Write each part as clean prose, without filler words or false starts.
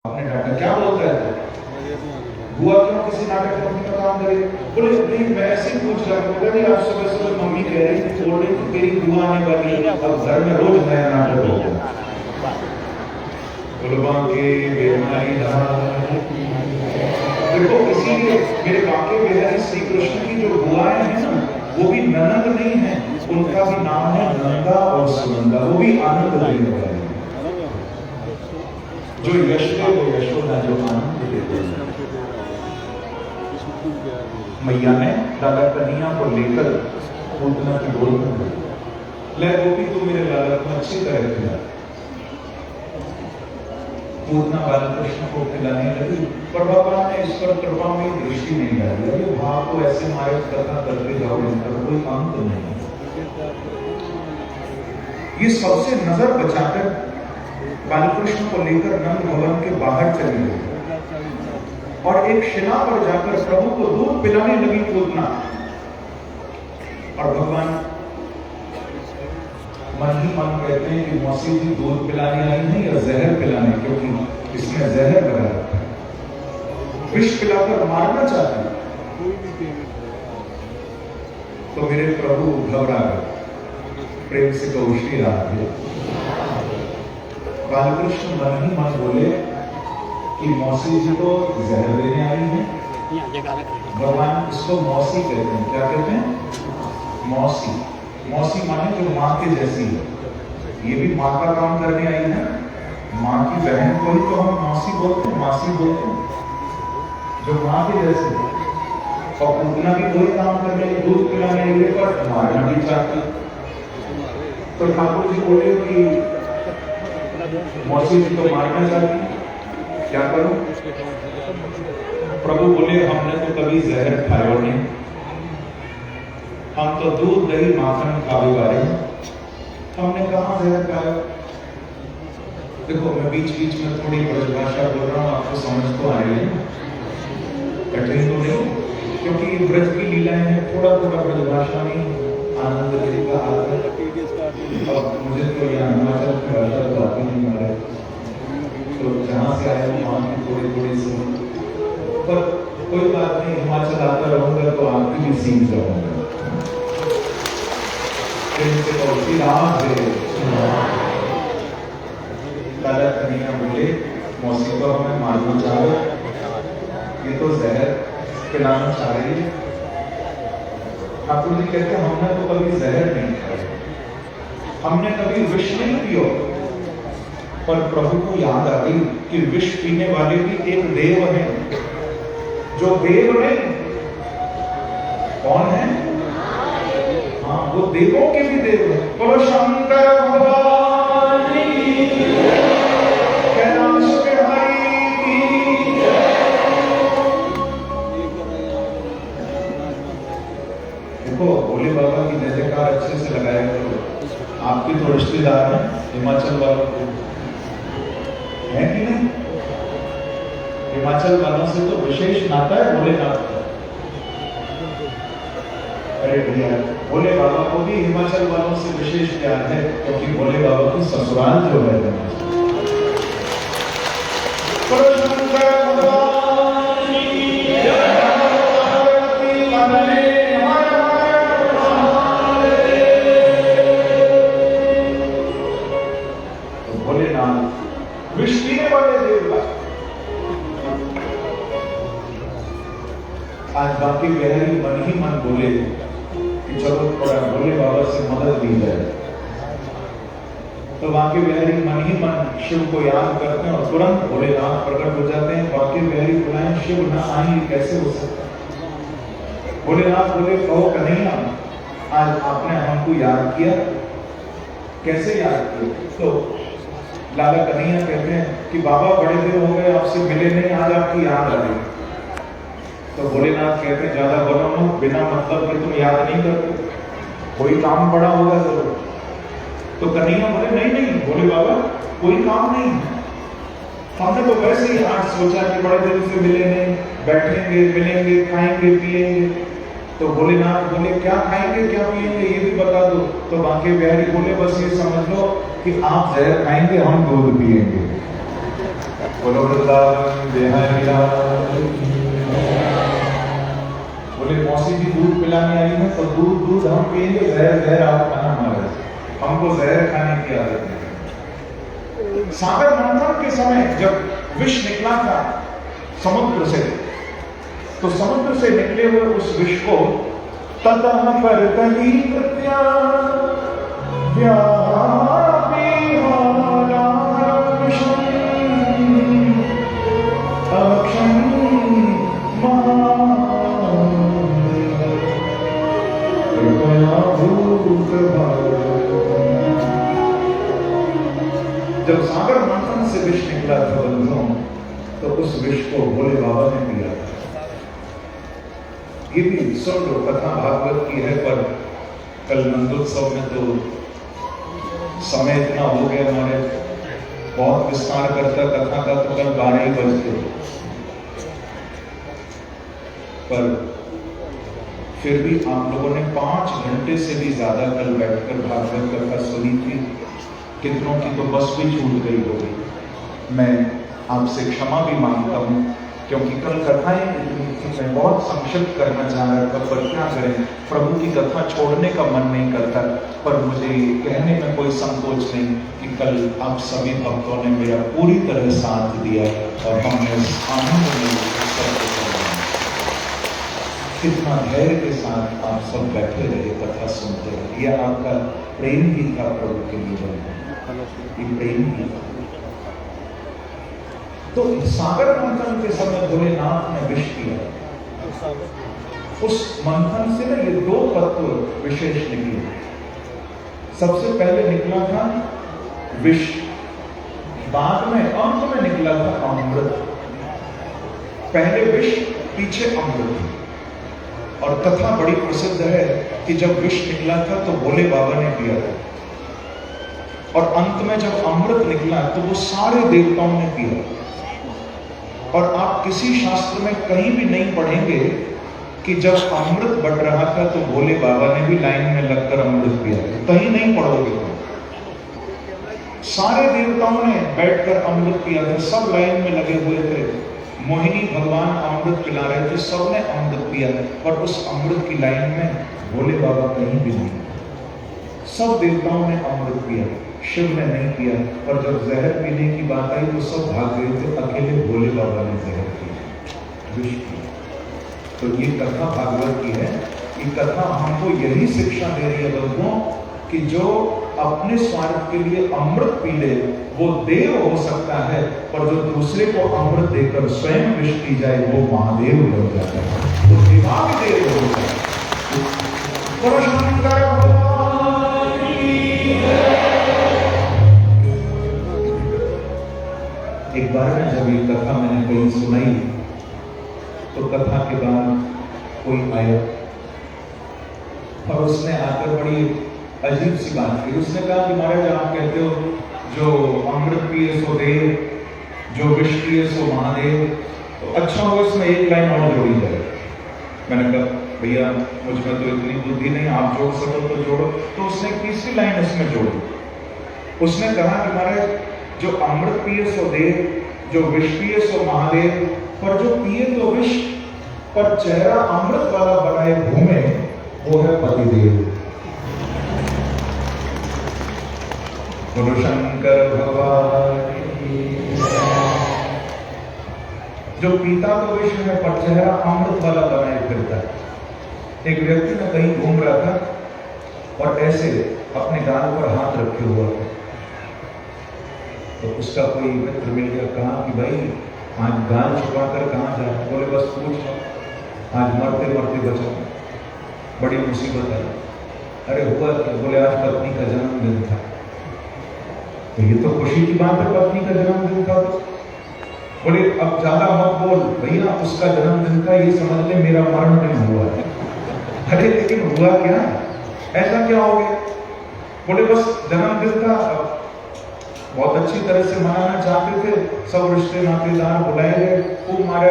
आपने डांटा, क्या बोलता है तो बुआ क्यों किसी नाटक कंपनी का काम करे? बोले नहीं, मैं ऐसे ही पूछ रहा हूँ। नहीं, आज सुबह सुबह मम्मी कह रही थी बोल रही थी तेरी बुआ आने वाली है, अब घर में रोज नया नाटक हो गया। के बेमारी देखो, इसीलिए मेरे बाके बिहारी श्री कृष्ण की जो बुआएं हैं ना, वो भी ननद नहीं है, उनका भी नाम है नंदा और सुनंदा, वो भी आनंद देने वाली है। जो यश दे वो यशोदा, जो आनंद देते हैं। मैया ने लाला कन्हैया को लेकर पूतना की डोर में ले गोपी, तू मेरे लाला को अच्छी तरह खिला। पूतना बालकृष्ण को खिलाने लगी, पर बाबा ने इस पर कृपा में दृष्टि नहीं डाली। अरे भाव को ऐसे मारे कथा करते जाओ, इनका कोई अंत नहीं। ये सबसे नजर बचाकर बालकृष्ण को लेकर नंद भवन के बाहर चली गई और एक शिला पर जाकर प्रभु को दूध पिलाने लगी पूतना। और भगवान मन ही मन कहते हैं कि मौसी जी दूध पिलाने आई नहीं या जहर पिलाने, क्योंकि इसमें जहर लगा है, विष पिलाकर मारना चाहती। तो मेरे प्रभु घबरा गए, प्रेम से कौशली राधे। बालकृष्ण मन ही मन बोले कि मौसी जी तो जहर देने आई है। भगवान इसको मौसी कहते हैं। क्या कहते हैं? मौसी। मौसी माने जो माँ के जैसी है। ये भी माँ का काम करने आई है। माँ की बहन को ही तो हम मौसी बोलते हैं, मासी बोलते हैं, जो माँ के जैसे है। और पूतना भी कोई काम करने, दूध पिलाने आई है, पर मारना भी चाहती। तो ठाकुर जी बोले कि मौसी जी तो मारना चाहती, क्या करूं? प्रभु बोले हमने तो कभी जहर खाया नहीं, हम तो दूध दही माखन खाने वाले हैं, हमने कहां जहर खाया। देखो, मैं बीच बीच में थोड़ी ब्रजभाषा बोल रहा हूं, आपको समझ तो आ रही है, कठिन तो नहीं, क्योंकि ब्रज की लीलाएं हैं। थोड़ा थोड़ा ब्रजभाषा में आनंद लेगा आता है। और मुझे तो यहाँ हिमाचल की भाषा तो आती नहीं मारे, तो जहाँ से आया हूँ वहाँ की थोड़ी थोड़ी सुन, पर कोई बात नहीं, हिमाचल आता रहूंगा तो आपकी भी सीख जाऊंगा। लाला कन्हैया बोले मौसी को हमें मारना चाह रहे, ये तो जहर पिलाना चाह रही है। ठाकुर जी कहते हैं हमने तो कभी जहर नहीं खाया, हमने कभी विष नहीं पियो। पर प्रभु को याद आ गई कि विष पीने वाले भी एक देव है, जो देव नहीं, कौन है? हाँ, वो देवों के भी देव है। बोलो शंकर भगवान की, कैलाश बिहारी की। देखो, भोले बाबा की जय जयकार अच्छे से लगाए, तो आपके तो रिश्तेदार हैं हिमाचल वालों को, है कि नहीं? हिमाचल वालों से तो विशेष नाता है भोलेनाथ का। अरे भैया, भोले बाबा को भी हिमाचल वालों से विशेष प्यार है, क्योंकि भोले बाबा की ससुराल जो है भोलेनाथ विष पीने वाले देवता। आज बाकी बिहारी मन ही मन बोले कि चलो थोड़ा भोले बाबा से मदद ली जाए। तो बाकी बिहारी मन ही मन शिव को याद करते हैं और तुरंत भोलेनाथ प्रकट हो जाते हैं। बाकी बिहारी बुलाएं, शिव न आए, कैसे हो सकता? भोलेनाथ बोले कहो कन्हैया, आज आपने हमको याद किया, कैसे याद किया? तो लाला कन्हैया कहते हैं कि बाबा बड़े दिन हो गए आपसे मिले नहीं, आज आपकी याद आ रही। तो भोलेनाथ कहते हैं ज्यादा बोलो मत, बिना मतलब के तुम याद नहीं करते, कोई काम बड़ा होगा जरूर। तो कन्हैया बोले नहीं नहीं भोले बाबा, कोई काम नहीं है, हमने तो वैसे ही आज सोचा कि बड़े दिन से मिले नहीं, बैठेंगे, मिलेंगे, खाएंगे, पिएंगे। तो भोलेनाथ बोले क्या खाएंगे क्या पिएंगे ये भी बता दो। तो बांके बिहारी बोले बस ये समझ लो कि आप जहर खाएंगे, हम दूध पिएंगे। बोलो वृंदावन बिहारी लाल। बोले मौसी जी दूध पिलाने आई है तो दूध हम पिएंगे, जहर आप खाना मारे, हमको जहर खाने की आदत है। सागर मंथन के समय जब विष निकला था समुद्र से, तो समुद्र से निकले हुए उस विष को ततः पर कली कृत्या जब सागर मंथन से विष निकला था बंधुओं, तो उस विष को भोले बाबा ने पिया था। ये भी सुन लो, कथा भागवत की है, पर कल नंदोत्सव में तो समय इतना हो गया, हमारे बहुत विस्तार करता कथा का, तो कल 12 ही बजते, पर फिर भी आप लोगों ने 5 घंटे से भी ज्यादा कल बैठकर भागवत कथा सुनी थी। कितनों की तो बस भी छूट गई होगी। मैं आपसे क्षमा भी मांगता हूँ, क्योंकि कल कथाएं मैं बहुत संक्षिप्त करना चाह रहा था, पर क्या करें, प्रभु की कथा छोड़ने का मन नहीं करता। पर मुझे कहने में कोई संकोच नहीं कि कल आप सभी भक्तों ने मेरा पूरी तरह साथ दिया और हमने आनंद में कितना धैर्य के साथ आप सब बैठे रहे, कथा सुनते रहे। यह आपका प्रेम ही था प्रभु के लिए, ये प्रेम ही था। तो सागर मंथन के समय भोलेनाथ ने विष किया। उस मंथन से ना ये 2 तत्व विशेष निकले। सबसे पहले निकला था विष, बाद में अंत में निकला था अमृत। पहले विष, पीछे अमृत। और कथा बड़ी प्रसिद्ध है कि जब विष निकला था तो भोले बाबा ने पिया था, और अंत में जब अमृत निकला तो वो सारे देवताओं ने पिया। और आप किसी शास्त्र में कहीं भी नहीं पढ़ेंगे कि जब अमृत बढ़ रहा था तो भोले बाबा ने भी लाइन में लगकर अमृत पिया, कहीं नहीं पढ़ोगे। सारे देवताओं ने बैठकर अमृत पिया था, सब लाइन में लगे हुए थे। मोहिनी भगवान अमृत पिला रहे थे, सबने अमृत पिया, और उस अमृत की लाइन में भोले बाबा कहीं भी नहीं। सब देवताओं ने अमृत पिया, शिव ने नहीं पिया। और जब जहर पीने की बात आई तो सब भाग गए थे, अकेले भोले बाबा ने जहर पिया, विष पिया। तो ये कथा भागवत की है। ये कथा हमको यही शिक्षा दे रही है बंधुओं कि जो अपने स्वार्थ के लिए अमृत पी ले वो देव हो सकता है, पर जो दूसरे को अमृत देकर स्वयं विष पी जाए वो महादेव बन जाता है, तो दिमाग देव होता है। एक बार में जब ये कथा मैंने कहीं सुनाई तो कथा के बाद कोई आया और उसने आकर बड़ी अजीब सी बात की। उसने कहा कि महाराज आप कहते हो जो अमृत पिए सो देव, जो विष पिए सो महादेव, तो अच्छा हो इसमें एक लाइन और जोड़ी जाए। मैंने कहा भैया मुझ में तो इतनी बुद्धि नहीं, आप जोड़ सको तो जोड़ो। तो उसने तीसरी लाइन इसमें जोड़ी। उसने कहा कि महाराज जो अमृत पिए सो देव, जो विष पिए सो महादेव, पर जो पिए तो विष पर चेहरा अमृत वाला बनाए घूमे वो है पतिदेव। बोलो शंकर भगवान। जो पीता तो विष है पर चेहरा अमृत वाला बनाए फिरता है। एक व्यक्ति ने कहीं घूम रहा था और ऐसे अपने गाल पर हाथ रखे हुआ था, तो उसका कोई मित्र मिल गया, कहा कि भाई आज गाल छुपाकर कहाँ जा रहे? बोले बस पूछ, आज मरते मरते बचा, बड़ी मुसीबत है। अरे हुआ क्या? बोले आज पत्नी का जन्मदिन था। तो ये तो खुशी की बात है, पत्नी का जन्मदिन था। तो बोले अब ज्यादा मत बोल भैया, उसका जन्मदिन था ये समझ ले मेरा मरण दिन हुआ है। अरे लेकिन हुआ क्या, ऐसा क्या हो गया? बोले बस जन्मदिन था, बहुत अच्छी तरह से मनाना चाहते थे, सब रिश्ते नातेदार बुलाए गए, खूब हमारे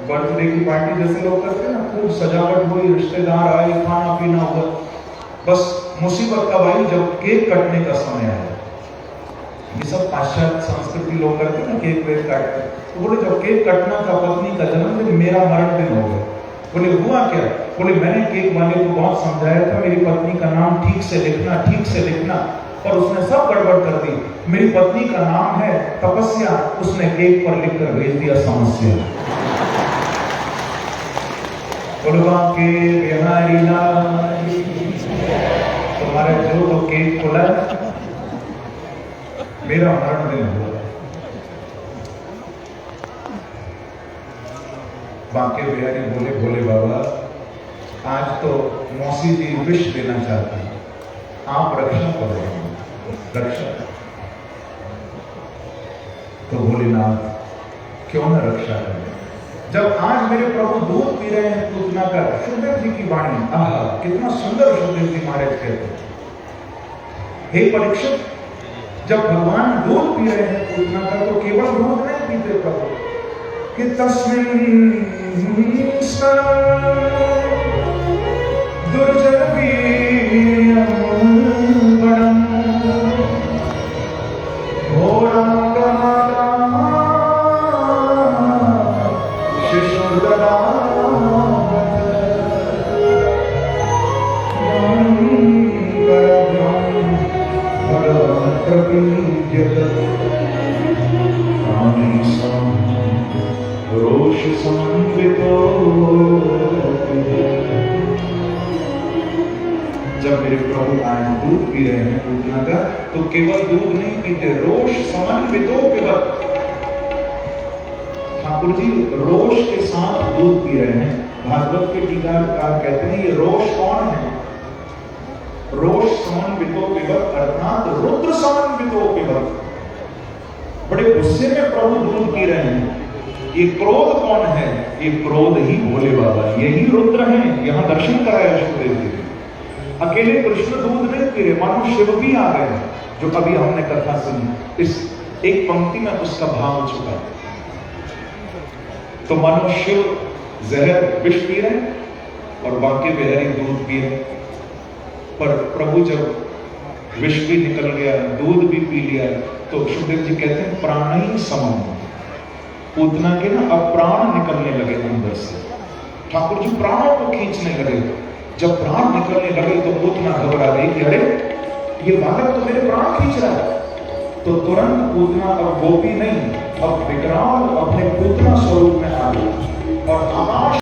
बर्थडे की पार्टी जैसे लोग करते हैं ना, खूब सजावट हुई, रिश्तेदार आए, खाना पीना हुआ। बस मुसीबत कब आई? जब केक कटने का समय आया। ये सब पाश्चात्य संस्कृति लोग करते हैं ना, केक वेक काटते हैं। तो बोले जब केक कटना था पत्नी का जन्मदिन, मेरा मरण दिन हो गया। बोले हुआ क्या? बोले मैंने केक वाले को बहुत समझाया था मेरी पत्नी का नाम ठीक से लिखना, ठीक से लिखना, पर उसने सब गड़बड़ कर दी। मेरी पत्नी का नाम है तपस्या, उसने केक पर लिखकर भेज दिया समस्या। के बिहारी लाल तुम्हारे जो तो केक खुला, मेरा मरण दिन हुआ। बांके बिहारी बोले भोले बाबा आज तो मौसी जी विष देना चाहती हैं, आप रक्षा करो, रक्षा। तो भोलेनाथ क्यों न रक्षा करें? जब आज मेरे प्रभु दूध पी रहे हैं पूतना का, सुखदेव जी की वाणी, आहा कितना सुंदर सुखदेव जी महाराज कहते हैं, हे परीक्षित जब भगवान दूध पी रहे हैं पूतना का तो केवल दूध नहीं पीते प्रभु, कि तस्मिन् जब मेरे प्रभु आज दूध पी रहे हैं पूतना का तो केवल दूध नहीं पीते, रोष समन्वितो पिबत। ठाकुर जी रोष के साथ दूध पी रहे हैं। भागवत के टीकाकार कहते हैं ये रोष कौन है? रोष समन्वितो पिबत अर्थात रुद्र समन्वितो पिबत। बड़े गुस्से में प्रभु दूध पी रहे हैं। ये क्रोध कौन है? ये क्रोध ही भोले बाबा, यही रुद्र हैं। यहां दर्शन कराया सुखदेव जी। अकेले कृष्ण दूध नहीं पी रहे, मानो शिव भी आ गए, जो अभी हमने कथा सुनी। इस एक पंक्ति में उसका भाव छुपा। तो मानो शिव जहर विष पी रहे और बांके बिहारी दूध पी रहे। पर प्रभु जब विष भी निकल गया, दूध भी पी लिया, तो सुखदेव जी कहते हैं प्राण ही समम। पूतना के ना अब प्राण निकलने लगे अंदर से। ठाकुर जी प्राणों को खींचने लगे। जब प्राण निकलने लगे तो पूतना घबरा गई कि अरे ये बालक तो मेरे प्राण खींच रहा है। तो तुरंत पूतना अब गोपी नहीं, अब विकराल अपने पूतना स्वरूप में आ गई और आकाश